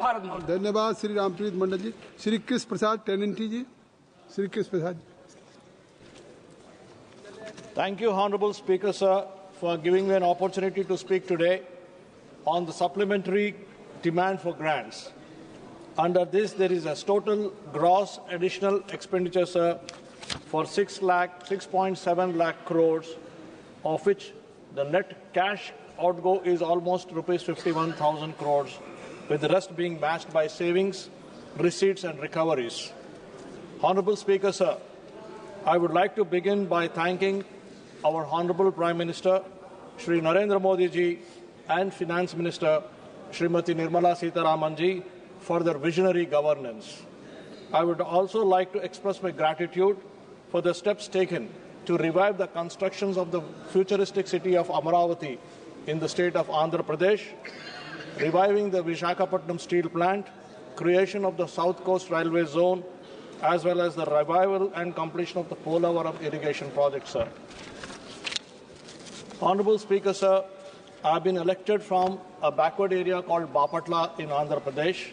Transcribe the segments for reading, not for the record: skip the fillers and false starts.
धन्यवाद श्री रामप्रीत मंडल जी। श्री कृष्ण प्रसाद टेनेंटी जी। Shri Krishna Prasad. Thank you, Honorable Speaker, sir, for giving me an opportunity to speak today on the supplementary demand for grants. Under this, there is a total gross additional expenditure, sir, for 6.7 lakh crores, of which the net cash outgo is almost rupees 51,000 crores, with the rest being matched by savings, receipts and recoveries. Honorable Speaker, sir, I would like to begin by thanking our Honorable Prime Minister, Shri Narendra Modi ji, and Finance Minister, Srimati Nirmala Sitharaman ji, for their visionary governance. I would also like to express my gratitude for the steps taken to revive the constructions of the futuristic city of Amaravati in the state of Andhra Pradesh, reviving the Visakhapatnam steel plant, creation of the South Coast Railway Zone, as well as the revival and completion of the Polavaram irrigation project, sir. Honorable Speaker, sir, I have been elected from a backward area called Bapatla in Andhra Pradesh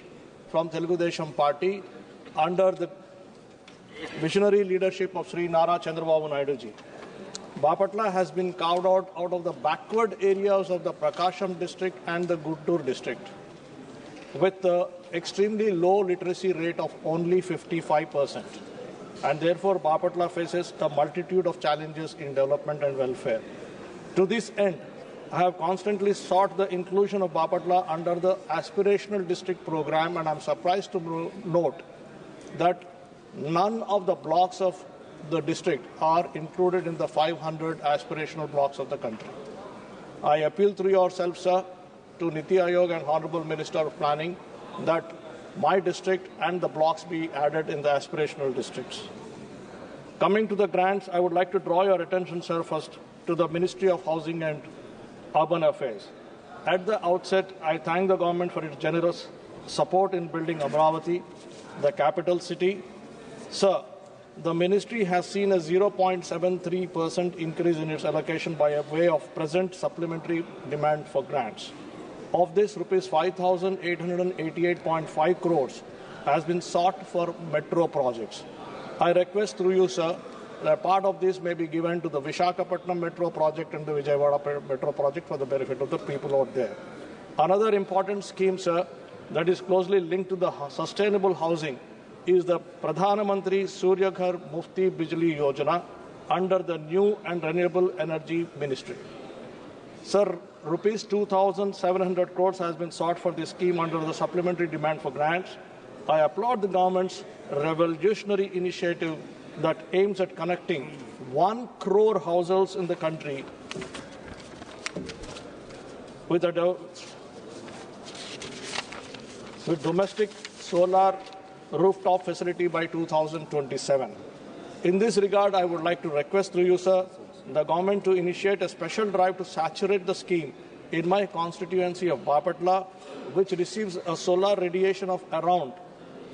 from Telugu Desam Party under the visionary leadership of Sri Nara Chandrababu Naidu ji. Bapatla has been carved out of the backward areas of the Prakasham district and the Guttur district, with the extremely low literacy rate of only 55%. And therefore, Bapatla faces a multitude of challenges in development and welfare. To this end, I have constantly sought the inclusion of Bapatla under the aspirational district program, and I am surprised to note that none of the blocks of the district are included in the 500 aspirational blocks of the country. I appeal through yourself, sir, to Niti Aayog and Honorable Minister of Planning that my district and the blocks be added in the aspirational districts. Coming to the grants, I would like to draw your attention, sir, first to the Ministry of Housing and Urban Affairs. At the outset, I thank the government for its generous support in building Amaravati, the capital city. Sir, the ministry has seen a 0.73% increase in its allocation by way of present supplementary demand for grants. Of this, rupees 5,888.5 crores has been sought for metro projects. I request through you, sir, that part of this may be given to the Visakhapatnam metro project and the Vijayawada metro project for the benefit of the people out there. Another important scheme, sir, that is closely linked to the sustainable housing is the Pradhan Mantri Surya Ghar Mufti Bijli Yojana under the New and Renewable Energy Ministry. Sir, rupees 2,700 crores has been sought for this scheme under the supplementary demand for grants. I applaud the government's revolutionary initiative that aims at connecting 1 crore households in the country with domestic solar rooftop facility by 2027. In this regard, I would like to request through you, sir, the government to initiate a special drive to saturate the scheme in my constituency of Bapatla, which receives a solar radiation of around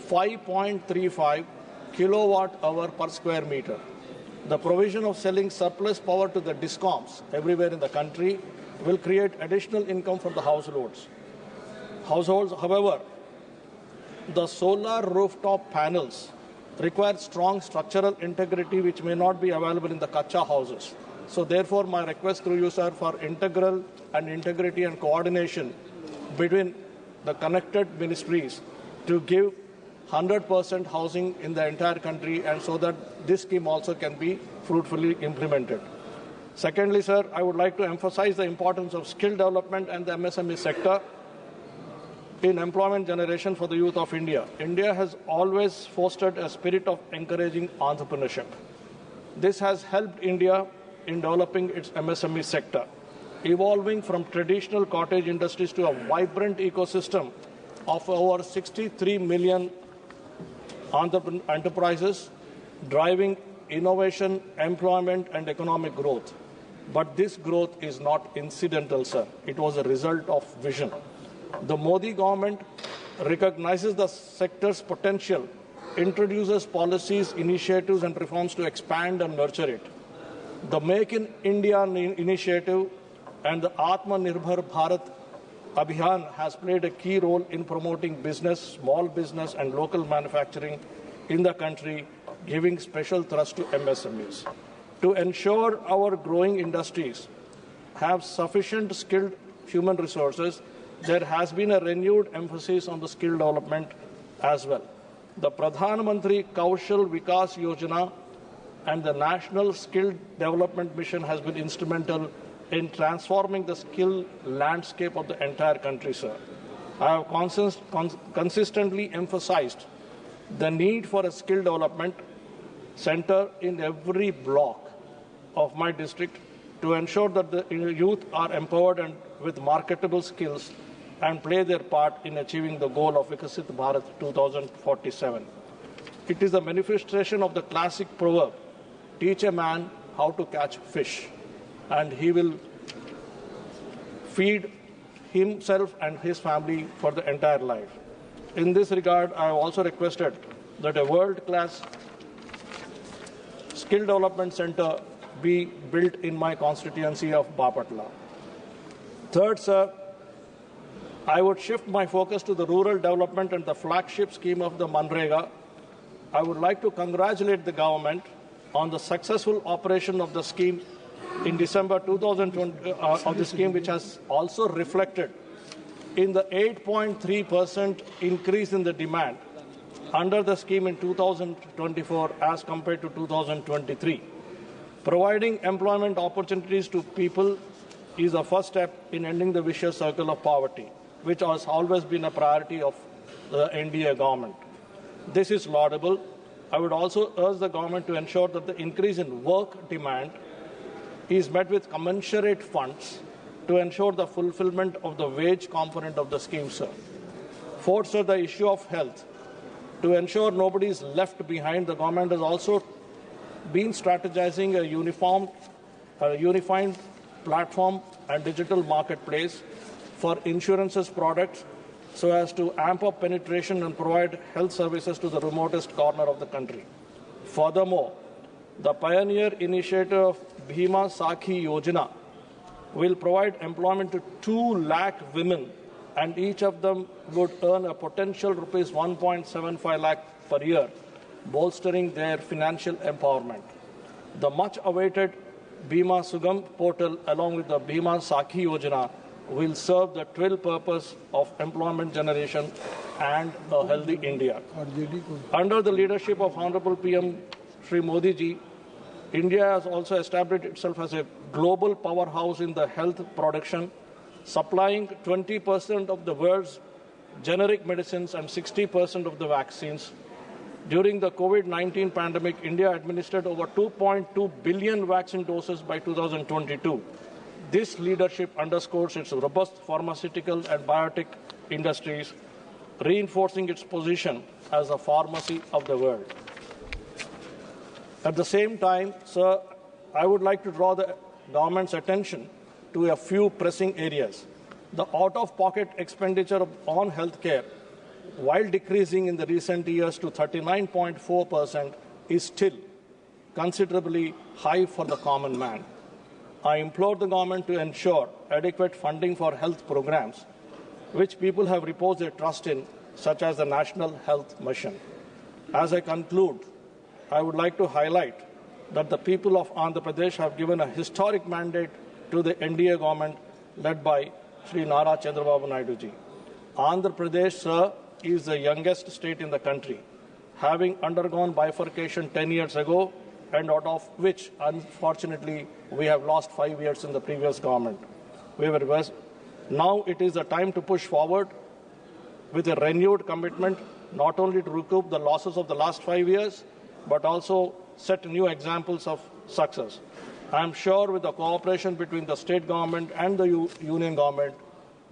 5.35 kilowatt hour per square meter. The provision of selling surplus power to the DISCOMs everywhere in the country will create additional income for the households. However, the solar rooftop panels require strong structural integrity which may not be available in the Kacha houses. So therefore, my request through you, sir, for integral and integrity and coordination between the connected ministries to give 100% housing in the entire country, and so that this scheme also can be fruitfully implemented. Secondly, sir, I would like to emphasize the importance of skill development and the MSME sector in employment generation for the youth of India. India has always fostered a spirit of encouraging entrepreneurship. This has helped India in developing its MSME sector, evolving from traditional cottage industries to a vibrant ecosystem of over 63 million enterprises, driving innovation, employment and economic growth. But this growth is not incidental, sir. It was a result of vision. The Modi government recognizes the sector's potential, introduces policies, initiatives and reforms to expand and nurture it. The Make in India initiative and the Atmanirbhar Bharat Abhiyan has played a key role in promoting business, small business and local manufacturing in the country, giving special thrust to MSMEs. To ensure our growing industries have sufficient skilled human resources, there has been a renewed emphasis on the skill development as well. The Pradhan Mantri Kaushal Vikas Yojana and the National Skill Development Mission has been instrumental in transforming the skill landscape of the entire country, sir. I have consistently emphasized the need for a skill development center in every block of my district to ensure that the youth are empowered and with marketable skills and play their part in achieving the goal of Vikasit Bharat 2047. It is a manifestation of the classic proverb, teach a man how to catch fish, and he will feed himself and his family for the entire life. In this regard, I have also requested that a world-class skill development center be built in my constituency of Bapatla. Third, sir, I would shift my focus to the rural development and the flagship scheme of the Manrega. I would like to congratulate the government on the successful operation of the scheme in December 2020, of the scheme, which has also reflected in the 8.3% increase in the demand under the scheme in 2024 as compared to 2023. Providing employment opportunities to people is the first step in ending the vicious circle of poverty, which has always been a priority of the NDA government. This is laudable. I would also urge the government to ensure that the increase in work demand is met with commensurate funds to ensure the fulfillment of the wage component of the scheme, sir. Fourth, sir, the issue of health. To ensure nobody is left behind, the government has also been strategizing a unified platform and digital marketplace for insurances products so as to amp up penetration and provide health services to the remotest corner of the country. Furthermore, the pioneer initiative of Bhima Sakhi Yojana will provide employment to 2 lakh women, and each of them would earn a potential rupees 1.75 lakh per year, bolstering their financial empowerment. The much-awaited Bhima Sugam portal, along with the Bhima Sakhi Yojana, will serve the dual purpose of employment generation and a healthy India. Under the leadership of Honorable PM Shri Modi ji, India has also established itself as a global powerhouse in the health production, supplying 20% of the world's generic medicines and 60% of the vaccines. During the COVID-19 pandemic, India administered over 2.2 billion vaccine doses by 2022. This leadership underscores its robust pharmaceutical and biotech industries, reinforcing its position as a pharmacy of the world. At the same time, sir, I would like to draw the government's attention to a few pressing areas. The out-of-pocket expenditure on healthcare, while decreasing in the recent years to 39.4%, is still considerably high for the common man. I implore the government to ensure adequate funding for health programs, which people have reposed their trust in, such as the National Health Mission. As I conclude, I would like to highlight that the people of Andhra Pradesh have given a historic mandate to the NDA government led by Sri Nara Chandrababu Naidu ji. Andhra Pradesh, sir, is the youngest state in the country, having undergone bifurcation 10 years ago, and out of which, unfortunately, we have lost 5 years in the previous government. Now it is the time to push forward with a renewed commitment, not only to recoup the losses of the last 5 years, but also set new examples of success. I am sure with the cooperation between the state government and the union government,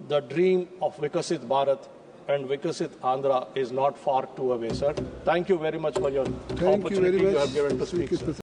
the dream of Vikasit Bharat and Vikasit Andhra is not far too away, sir. Thank you very much for your opportunity you have given to speak, sir.